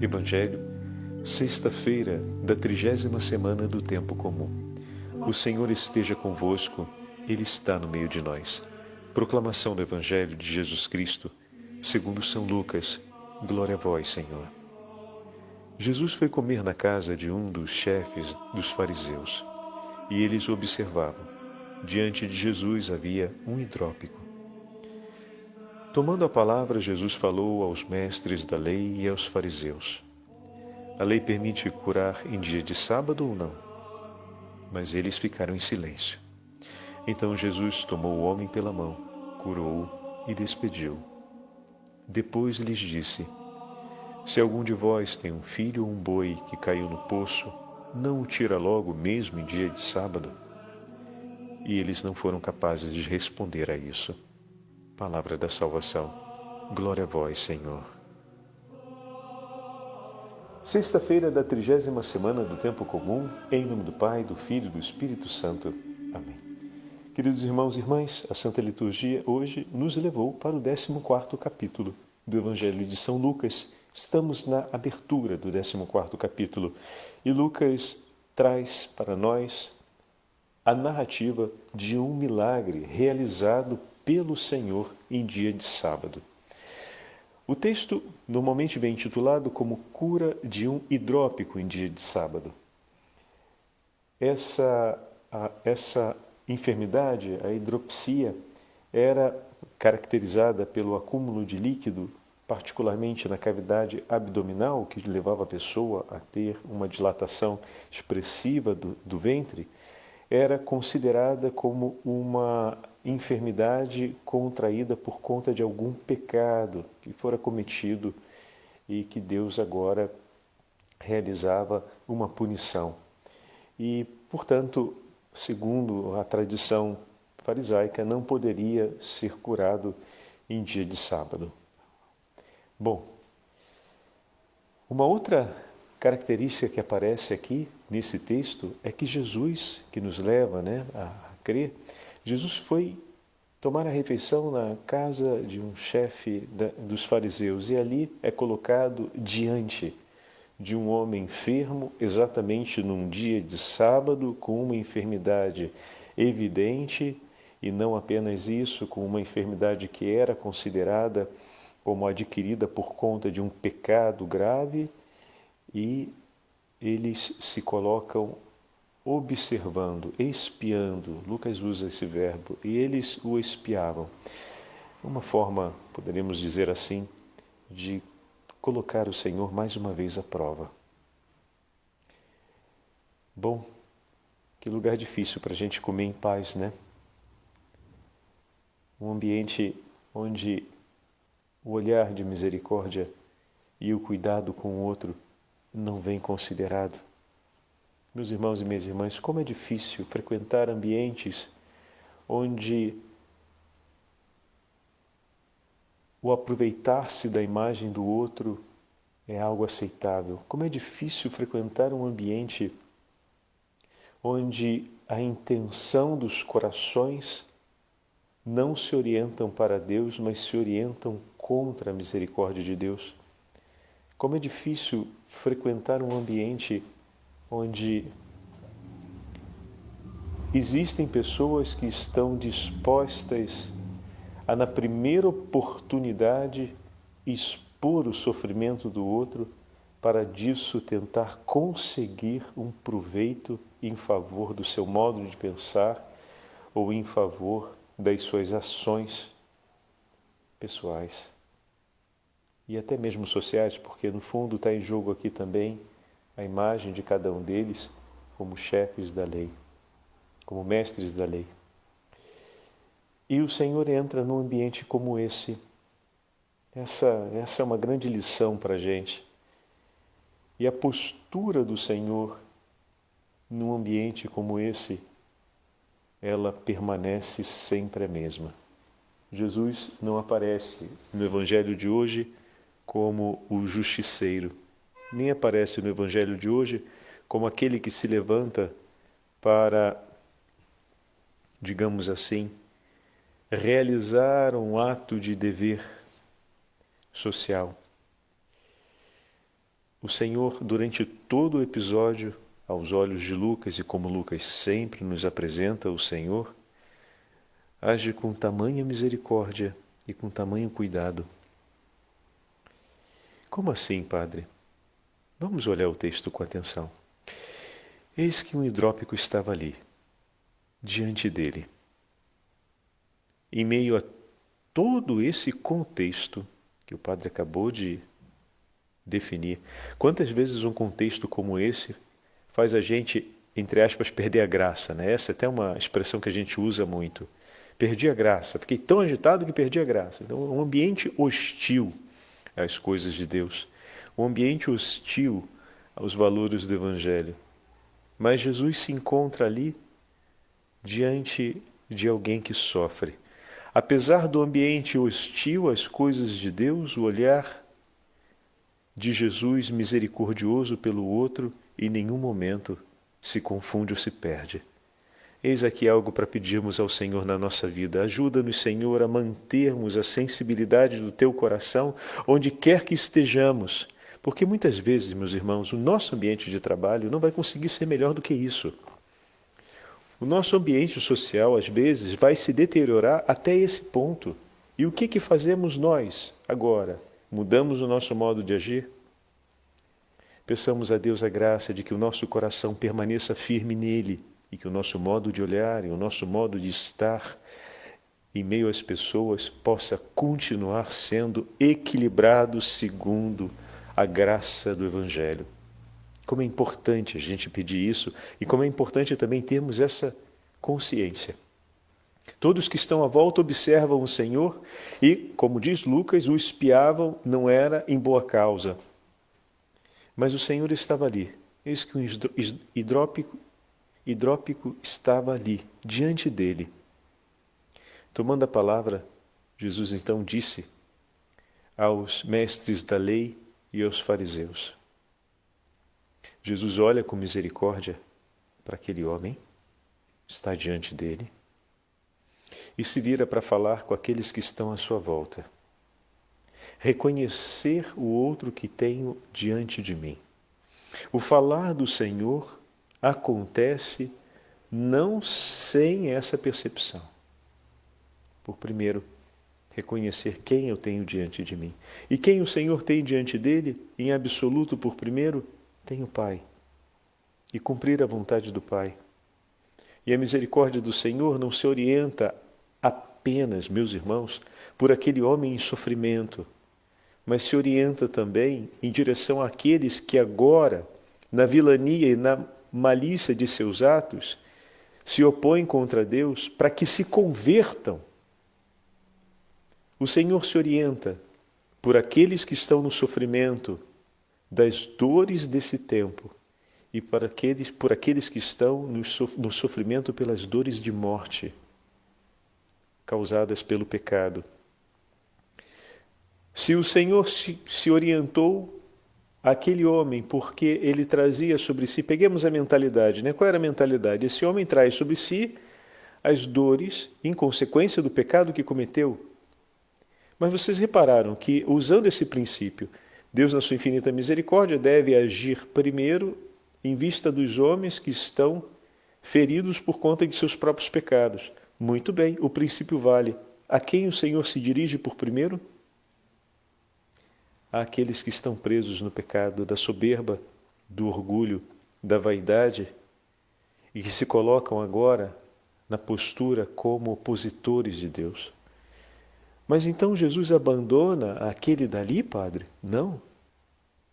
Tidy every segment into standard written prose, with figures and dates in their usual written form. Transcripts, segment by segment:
Evangelho, sexta-feira da 30ª semana do Tempo Comum. O Senhor esteja convosco, Ele está no meio de nós. Proclamação do Evangelho de Jesus Cristo, segundo São Lucas. Glória a vós, Senhor. Jesus foi comer na casa de um dos chefes dos fariseus, e eles o observavam. Diante de Jesus havia um hidrópico. Tomando a palavra, Jesus falou aos mestres da lei e aos fariseus. A lei permite curar em dia de sábado ou não? Mas eles ficaram em silêncio. Então Jesus tomou o homem pela mão, curou-o e despediu. Depois lhes disse: Se algum de vós tem um filho ou um boi que caiu no poço, não o tira logo mesmo em dia de sábado? E eles não foram capazes de responder a isso. Palavra da salvação. Glória a vós, Senhor. Sexta-feira da 30ª semana do Tempo Comum, em nome do Pai, do Filho e do Espírito Santo. Amém. Queridos irmãos e irmãs, a Santa Liturgia hoje nos levou para o 14º capítulo do Evangelho de São Lucas. Estamos na abertura do 14º capítulo e Lucas traz para nós a narrativa de um milagre realizado pelo Senhor em dia de sábado. O texto normalmente vem intitulado como cura de um hidrópico em dia de sábado. Essa enfermidade, a hidropsia, era caracterizada pelo acúmulo de líquido, particularmente na cavidade abdominal, que levava a pessoa a ter uma dilatação expressiva do ventre. Era considerada como uma enfermidade contraída por conta de algum pecado que fora cometido e que Deus agora realizava uma punição. E, portanto, segundo a tradição farisaica, não poderia ser curado em dia de sábado. Bom, uma outra característica que aparece aqui nesse texto é que Jesus, que nos leva a crer, Jesus foi tomar a refeição na casa de um chefe dos fariseus e ali é colocado diante de um homem enfermo, exatamente num dia de sábado, com uma enfermidade evidente, e não apenas isso, com uma enfermidade que era considerada como adquirida por conta de um pecado grave, e eles se colocam observando, espiando. Lucas usa esse verbo, e eles o espiavam. Uma forma, poderíamos dizer assim, de colocar o Senhor mais uma vez à prova. Bom, que lugar difícil para a gente comer em paz, né? Um ambiente onde o olhar de misericórdia e o cuidado com o outro não vem considerado. Meus irmãos e minhas irmãs, como é difícil frequentar ambientes onde o aproveitar-se da imagem do outro é algo aceitável. Como é difícil frequentar um ambiente onde a intenção dos corações não se orientam para Deus, mas se orientam contra a misericórdia de Deus. Como é difícil frequentar um ambiente onde existem pessoas que estão dispostas a, na primeira oportunidade, expor o sofrimento do outro para disso tentar conseguir um proveito em favor do seu modo de pensar ou em favor das suas ações pessoais e até mesmo sociais, porque no fundo está em jogo aqui também a imagem de cada um deles como chefes da lei, como mestres da lei. E o Senhor entra num ambiente como esse. Essa é uma grande lição para a gente. E a postura do Senhor num ambiente como esse, ela permanece sempre a mesma. Jesus não aparece no Evangelho de hoje como o justiceiro, nem aparece no Evangelho de hoje como aquele que se levanta para, digamos assim, realizar um ato de dever social. O Senhor, durante todo o episódio, aos olhos de Lucas, e como Lucas sempre nos apresenta o Senhor, age com tamanha misericórdia e com tamanho cuidado. Como assim, Padre? Vamos olhar o texto com atenção. Eis que um hidrópico estava ali, diante dele. Em meio a todo esse contexto que o Padre acabou de definir, quantas vezes um contexto como esse faz a gente, entre aspas, perder a graça, né? Essa é até uma expressão que a gente usa muito. Perdi a graça, fiquei tão agitado que perdi a graça. Então, um ambiente hostil às coisas de Deus, um ambiente hostil aos valores do Evangelho. Mas Jesus se encontra ali diante de alguém que sofre. Apesar do ambiente hostil às coisas de Deus, o olhar de Jesus misericordioso pelo outro em nenhum momento se confunde ou se perde. Eis aqui algo para pedirmos ao Senhor na nossa vida. Ajuda-nos, Senhor, a mantermos a sensibilidade do Teu coração onde quer que estejamos. Porque muitas vezes, meus irmãos, o nosso ambiente de trabalho não vai conseguir ser melhor do que isso. O nosso ambiente social, às vezes, vai se deteriorar até esse ponto. E o que fazemos nós agora? Mudamos o nosso modo de agir? Peçamos a Deus a graça de que o nosso coração permaneça firme nele e que o nosso modo de olhar e o nosso modo de estar em meio às pessoas possa continuar sendo equilibrado segundo a graça do Evangelho. Como é importante a gente pedir isso e como é importante também termos essa consciência. Todos que estão à volta observam o Senhor e, como diz Lucas, o espiavam não era em boa causa. Mas o Senhor estava ali. Eis que um hidrópico estava ali, diante dele. Tomando a palavra, Jesus então disse aos mestres da lei e aos fariseus. Jesus olha com misericórdia para aquele homem, está diante dele, e se vira para falar com aqueles que estão à sua volta. Reconhecer o outro que tenho diante de mim. O falar do Senhor acontece não sem essa percepção. Por primeiro, reconhecer quem eu tenho diante de mim. E quem o Senhor tem diante dele, em absoluto, por primeiro, tem o Pai. E cumprir a vontade do Pai. E a misericórdia do Senhor não se orienta apenas, meus irmãos, por aquele homem em sofrimento, mas se orienta também em direção àqueles que agora, na vilania e na malícia de seus atos, se opõem contra Deus para que se convertam. O Senhor se orienta por aqueles que estão no sofrimento das dores desse tempo e por aqueles que estão no sofrimento pelas dores de morte causadas pelo pecado. Se o Senhor se orientou àquele homem porque ele trazia sobre si, peguemos a mentalidade, né? Qual era a mentalidade? Esse homem traz sobre si as dores em consequência do pecado que cometeu. Mas vocês repararam que, usando esse princípio, Deus, na sua infinita misericórdia, deve agir primeiro em vista dos homens que estão feridos por conta de seus próprios pecados. Muito bem, o princípio vale. A quem o Senhor se dirige por primeiro? Àqueles que estão presos no pecado da soberba, do orgulho, da vaidade e que se colocam agora na postura como opositores de Deus. Mas então Jesus abandona aquele dali, Padre? Não.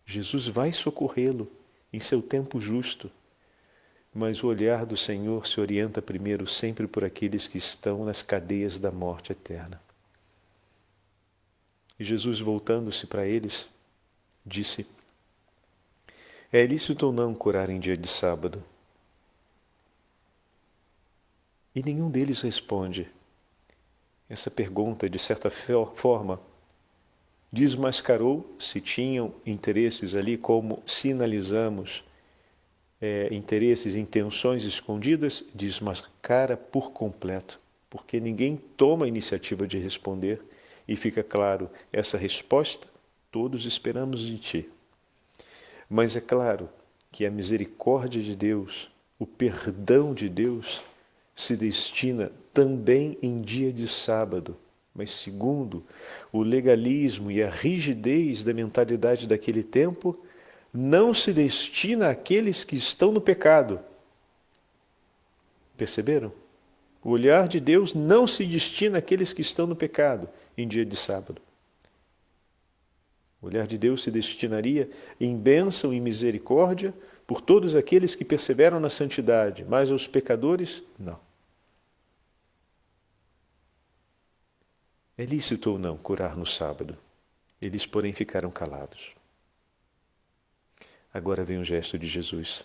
Jesus vai socorrê-lo em seu tempo justo. Mas o olhar do Senhor se orienta primeiro sempre por aqueles que estão nas cadeias da morte eterna. E Jesus, voltando-se para eles, disse: é lícito ou não curar em dia de sábado? E nenhum deles responde. Essa pergunta, de certa forma, desmascarou se tinham interesses ali, como sinalizamos, interesses, intenções escondidas, desmascara por completo, porque ninguém toma a iniciativa de responder e fica claro, essa resposta todos esperamos de ti. Mas é claro que a misericórdia de Deus, o perdão de Deus, se destina também em dia de sábado, mas segundo o legalismo e a rigidez da mentalidade daquele tempo, não se destina àqueles que estão no pecado. Perceberam? O olhar de Deus não se destina àqueles que estão no pecado em dia de sábado. O olhar de Deus se destinaria em bênção e misericórdia por todos aqueles que perseveram na santidade, mas aos pecadores, não. É lícito ou não curar no sábado? Eles, porém, ficaram calados. Agora vem o gesto de Jesus.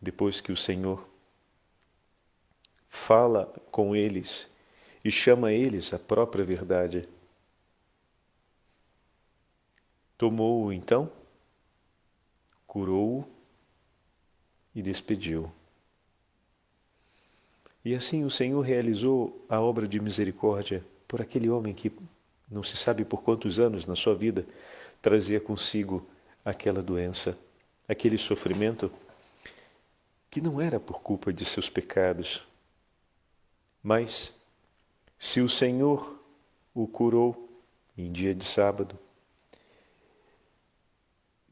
Depois que o Senhor fala com eles e chama eles à própria verdade, tomou-o então, curou-o e despediu. E assim o Senhor realizou a obra de misericórdia por aquele homem que, não se sabe por quantos anos na sua vida, trazia consigo aquela doença, aquele sofrimento que não era por culpa de seus pecados. Mas, se o Senhor o curou em dia de sábado,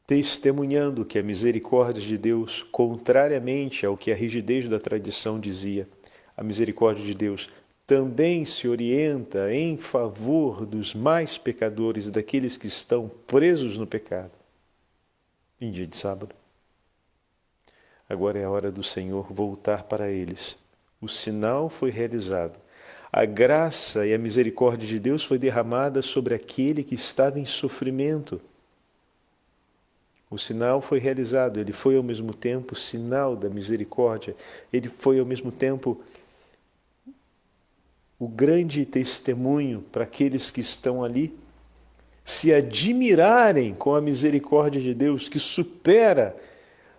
testemunhando que a misericórdia de Deus, contrariamente ao que a rigidez da tradição dizia, a misericórdia de Deus também se orienta em favor dos mais pecadores, daqueles que estão presos no pecado, em dia de sábado. Agora é a hora do Senhor voltar para eles. O sinal foi realizado. A graça e a misericórdia de Deus foi derramada sobre aquele que estava em sofrimento. O sinal foi realizado, ele foi ao mesmo tempo sinal da misericórdia, ele foi ao mesmo tempo o grande testemunho para aqueles que estão ali se admirarem com a misericórdia de Deus, que supera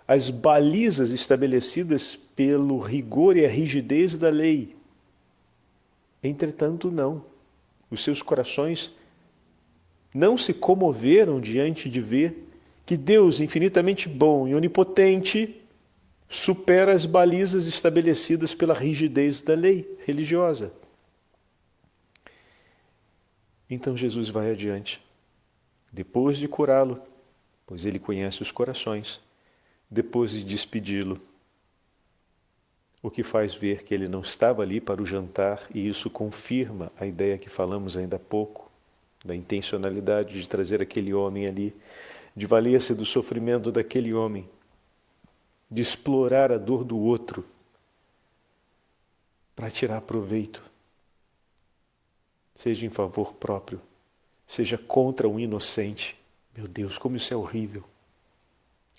as balizas estabelecidas pelo rigor e a rigidez da lei. Entretanto, não. Os seus corações não se comoveram diante de ver que Deus, infinitamente bom e onipotente, supera as balizas estabelecidas pela rigidez da lei religiosa. Então Jesus vai adiante. Depois de curá-lo, pois ele conhece os corações, depois de despedi-lo, o que faz ver que ele não estava ali para o jantar, e isso confirma a ideia que falamos ainda há pouco, da intencionalidade de trazer aquele homem ali, de valer-se do sofrimento daquele homem, de explorar a dor do outro, para tirar proveito, seja em favor próprio, seja contra um inocente. Meu Deus, como isso é horrível!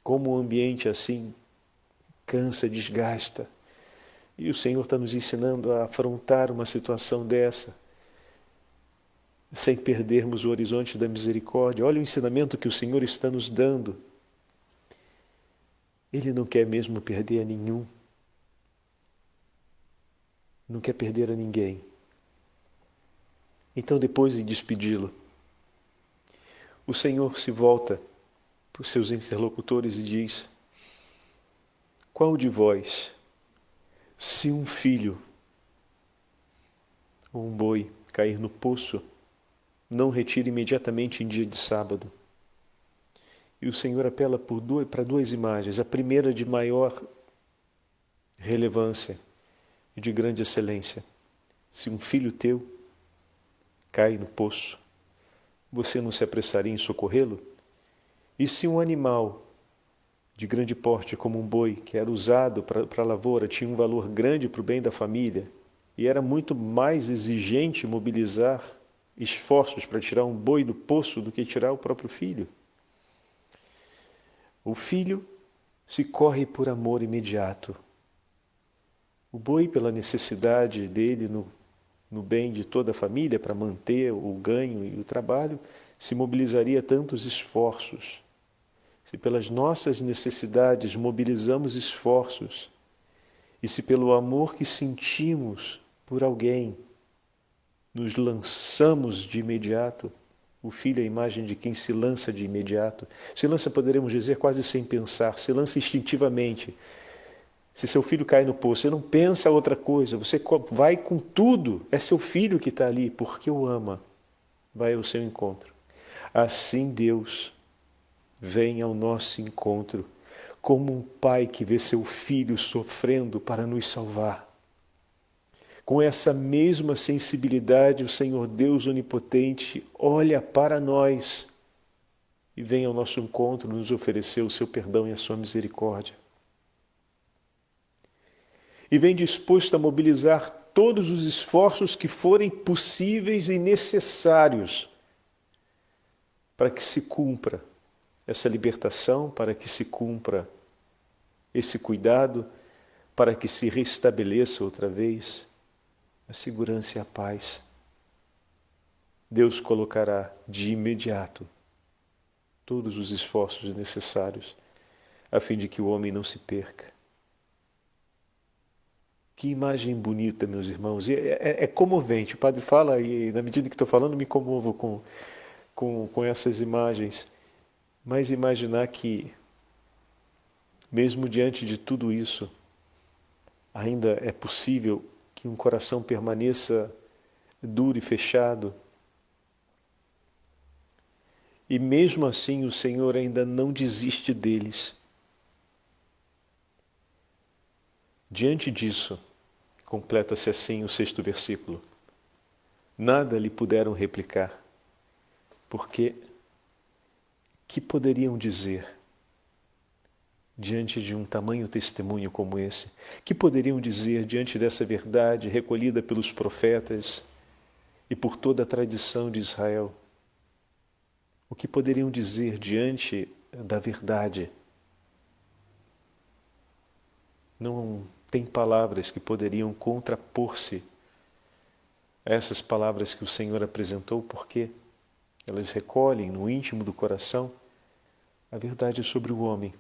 Como um ambiente assim cansa, desgasta. E o Senhor está nos ensinando a afrontar uma situação dessa, sem perdermos o horizonte da misericórdia. Olha o ensinamento que o Senhor está nos dando. Ele não quer mesmo perder a nenhum. Não quer perder a ninguém. Então, depois de despedi-lo, o Senhor se volta para os seus interlocutores e diz: qual de vós, se um filho ou um boi cair no poço, não retira imediatamente em dia de sábado? E o Senhor apela para duas imagens. A primeira de maior relevância e de grande excelência. Se um filho teu cai no poço, você não se apressaria em socorrê-lo? E se um animal de grande porte, como um boi, que era usado para a lavoura, tinha um valor grande para o bem da família, e era muito mais exigente mobilizar esforços para tirar um boi do poço do que tirar o próprio filho? O filho se corre por amor imediato. O boi, pela necessidade dele no bem de toda a família, para manter o ganho e o trabalho, se mobilizaria tantos esforços. Se pelas nossas necessidades mobilizamos esforços, e se pelo amor que sentimos por alguém nos lançamos de imediato, O filho é a imagem de quem se lança de imediato. Se lança, poderemos dizer, quase sem pensar, se lança instintivamente. Se seu filho cai no poço, você não pensa outra coisa, você vai com tudo. É seu filho que está ali, porque o ama. Vai ao seu encontro. Assim Deus vem ao nosso encontro, como um pai que vê seu filho sofrendo para nos salvar. Com essa mesma sensibilidade, o Senhor Deus Onipotente olha para nós e vem ao nosso encontro nos oferecer o seu perdão e a sua misericórdia. E vem disposto a mobilizar todos os esforços que forem possíveis e necessários para que se cumpra essa libertação, para que se cumpra esse cuidado, para que se restabeleça outra vez a segurança e a paz. Deus colocará de imediato todos os esforços necessários a fim de que o homem não se perca. Que imagem bonita, meus irmãos. E é comovente. O padre fala e, na medida que estou falando, me comovo com essas imagens. Mas imaginar que, mesmo diante de tudo isso, ainda é possível que um coração permaneça duro e fechado. E mesmo assim o Senhor ainda não desiste deles. Diante disso, completa-se assim o 6º versículo. Nada lhe puderam replicar, porque que poderiam dizer diante de um tamanho testemunho como esse? Que poderiam dizer diante dessa verdade recolhida pelos profetas e por toda a tradição de Israel? O que poderiam dizer diante da verdade? Não tem palavras que poderiam contrapor-se a essas palavras que o Senhor apresentou, porque elas recolhem no íntimo do coração a verdade sobre o homem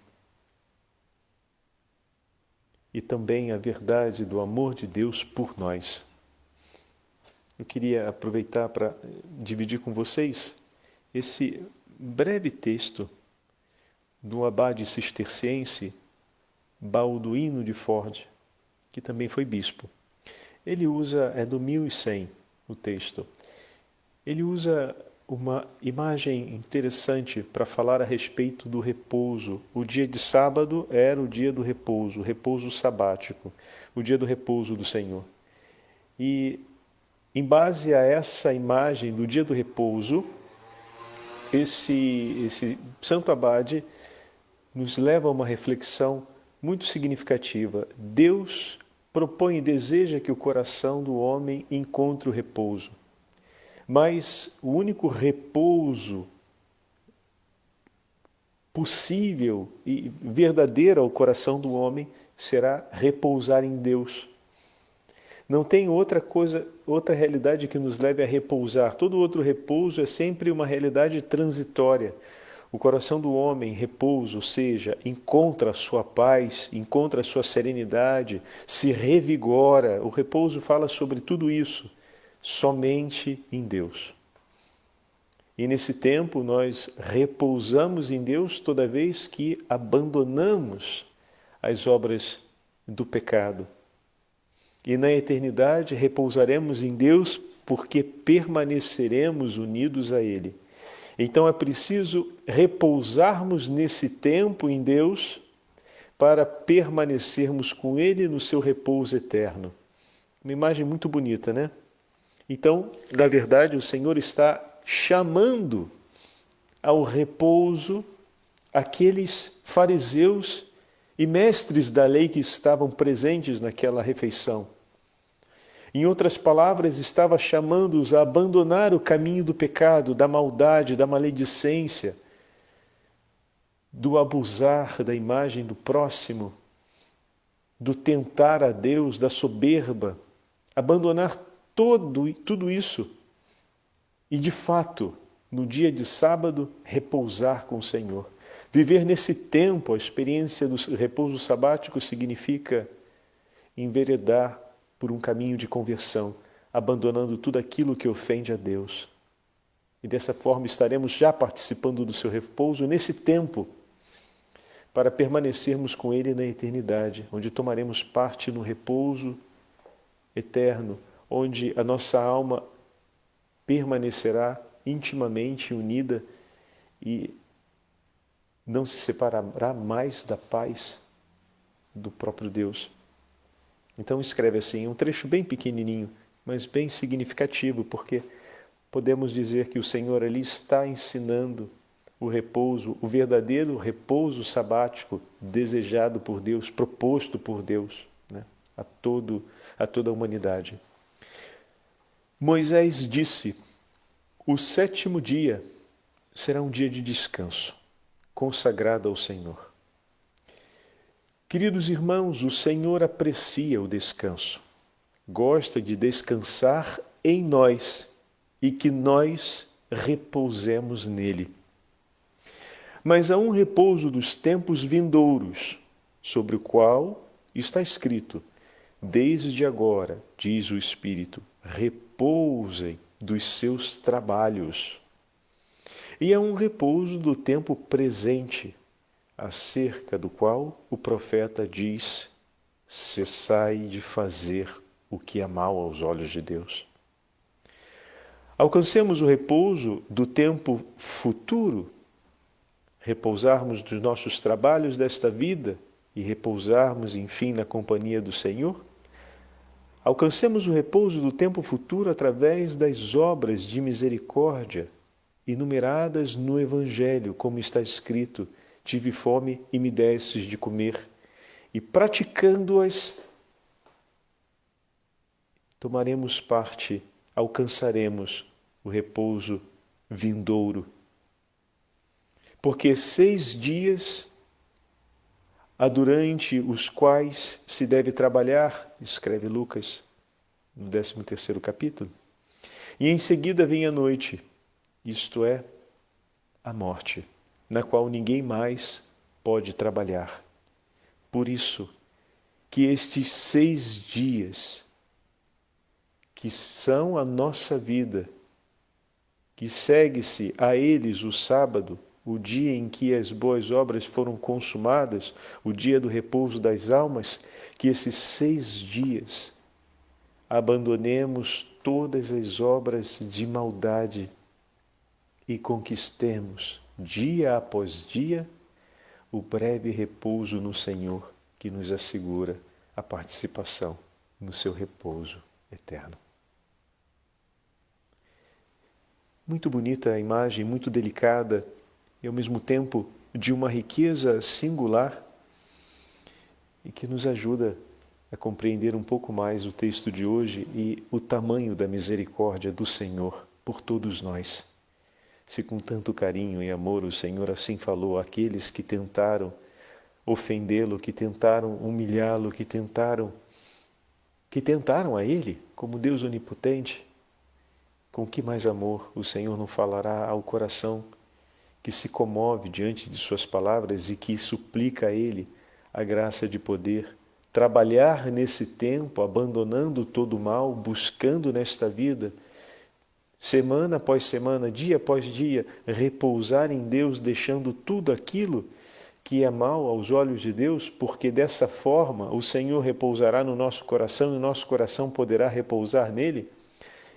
e também a verdade do amor de Deus por nós. Eu queria aproveitar para dividir com vocês esse breve texto do abade cisterciense Balduíno de Forde, que também foi bispo. Ele usa, é do 1100 o texto, ele usa uma imagem interessante para falar a respeito do repouso. O dia de sábado era o dia do repouso, o repouso sabático, o dia do repouso do Senhor. E, em base a essa imagem do dia do repouso, esse santo abade nos leva a uma reflexão muito significativa. Deus propõe e deseja que o coração do homem encontre o repouso. Mas o único repouso possível e verdadeiro ao coração do homem será repousar em Deus. Não tem outra coisa, outra realidade que nos leve a repousar. Todo outro repouso é sempre uma realidade transitória. O coração do homem repousa, ou seja, encontra a sua paz, encontra a sua serenidade, se revigora. O repouso fala sobre tudo isso, somente em Deus. E nesse tempo nós repousamos em Deus toda vez que abandonamos as obras do pecado. E na eternidade repousaremos em Deus porque permaneceremos unidos a Ele. Então é preciso repousarmos nesse tempo em Deus para permanecermos com Ele no seu repouso eterno. Uma imagem muito bonita, né? Então, na verdade, o Senhor está chamando ao repouso aqueles fariseus e mestres da lei que estavam presentes naquela refeição. Em outras palavras, estava chamando-os a abandonar o caminho do pecado, da maldade, da maledicência, do abusar da imagem do próximo, do tentar a Deus, da soberba, abandonar tudo isso e, de fato, no dia de sábado, repousar com o Senhor. Viver nesse tempo, a experiência do repouso sabático significa enveredar por um caminho de conversão, abandonando tudo aquilo que ofende a Deus. E dessa forma estaremos já participando do seu repouso nesse tempo, para permanecermos com Ele na eternidade, onde tomaremos parte no repouso eterno, onde a nossa alma permanecerá intimamente unida e não se separará mais da paz do próprio Deus. Então escreve assim, um trecho bem pequenininho, mas bem significativo, porque podemos dizer que o Senhor ali está ensinando o repouso, o verdadeiro repouso sabático desejado por Deus, proposto por Deus, né, a toda a humanidade. Moisés disse, o 7º dia será um dia de descanso, consagrado ao Senhor. Queridos irmãos, o Senhor aprecia o descanso, gosta de descansar em nós e que nós repousemos nele. Mas há um repouso dos tempos vindouros, sobre o qual está escrito, desde agora, diz o Espírito, repousem dos seus trabalhos. E há um repouso do tempo presente, acerca do qual o profeta diz, cessai de fazer o que é mal aos olhos de Deus. Alcancemos o repouso do tempo futuro, repousarmos dos nossos trabalhos desta vida e repousarmos, enfim, na companhia do Senhor? Alcancemos o repouso do tempo futuro através das obras de misericórdia enumeradas no Evangelho, como está escrito, tive fome e me destes de comer, e praticando-as, tomaremos parte, alcançaremos o repouso vindouro. Porque 6 dias há durante os quais se deve trabalhar, escreve Lucas, no 13º capítulo, e em seguida vem a noite, isto é, a morte, na qual ninguém mais pode trabalhar. Por isso que estes 6 dias, que são a nossa vida, que segue-se a eles o sábado, o dia em que as boas obras foram consumadas, o dia do repouso das almas, que esses 6 dias abandonemos todas as obras de maldade e conquistemos, dia após dia, o breve repouso no Senhor que nos assegura a participação no seu repouso eterno. Muito bonita a imagem, muito delicada e ao mesmo tempo de uma riqueza singular e que nos ajuda a compreender um pouco mais o texto de hoje e o tamanho da misericórdia do Senhor por todos nós. Se com tanto carinho e amor o Senhor assim falou àqueles que tentaram ofendê-lo, que tentaram humilhá-lo, que tentaram a Ele como Deus onipotente, com que mais amor o Senhor não falará ao coração que se comove diante de suas palavras e que suplica a Ele a graça de poder trabalhar nesse tempo, abandonando todo o mal, buscando nesta vida, semana após semana, dia após dia, repousar em Deus, deixando tudo aquilo que é mal aos olhos de Deus, porque dessa forma o Senhor repousará no nosso coração e o nosso coração poderá repousar nele,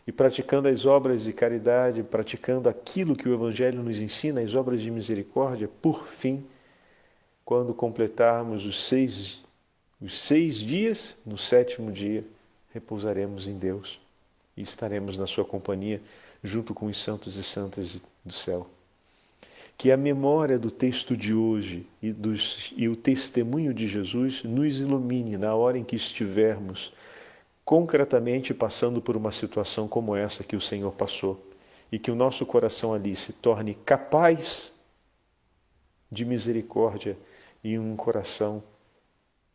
e praticando as obras de caridade, praticando aquilo que o Evangelho nos ensina, as obras de misericórdia, por fim, quando completarmos os 6 dias, no 7º dia, repousaremos em Deus e estaremos na sua companhia, junto com os santos e santas do céu. Que a memória do texto de hoje e o testemunho de Jesus nos ilumine na hora em que estivermos concretamente passando por uma situação como essa que o Senhor passou, e que o nosso coração ali se torne capaz de misericórdia e um coração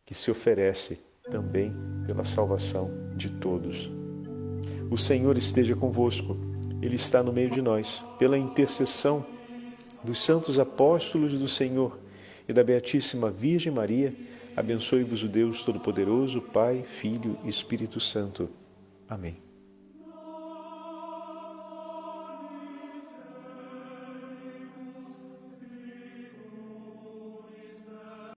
que se oferece também pela salvação de todos. O Senhor esteja convosco, Ele está no meio de nós, pela intercessão dos santos apóstolos do Senhor e da Beatíssima Virgem Maria, abençoe-vos o Deus Todo-Poderoso, Pai, Filho e Espírito Santo. Amém.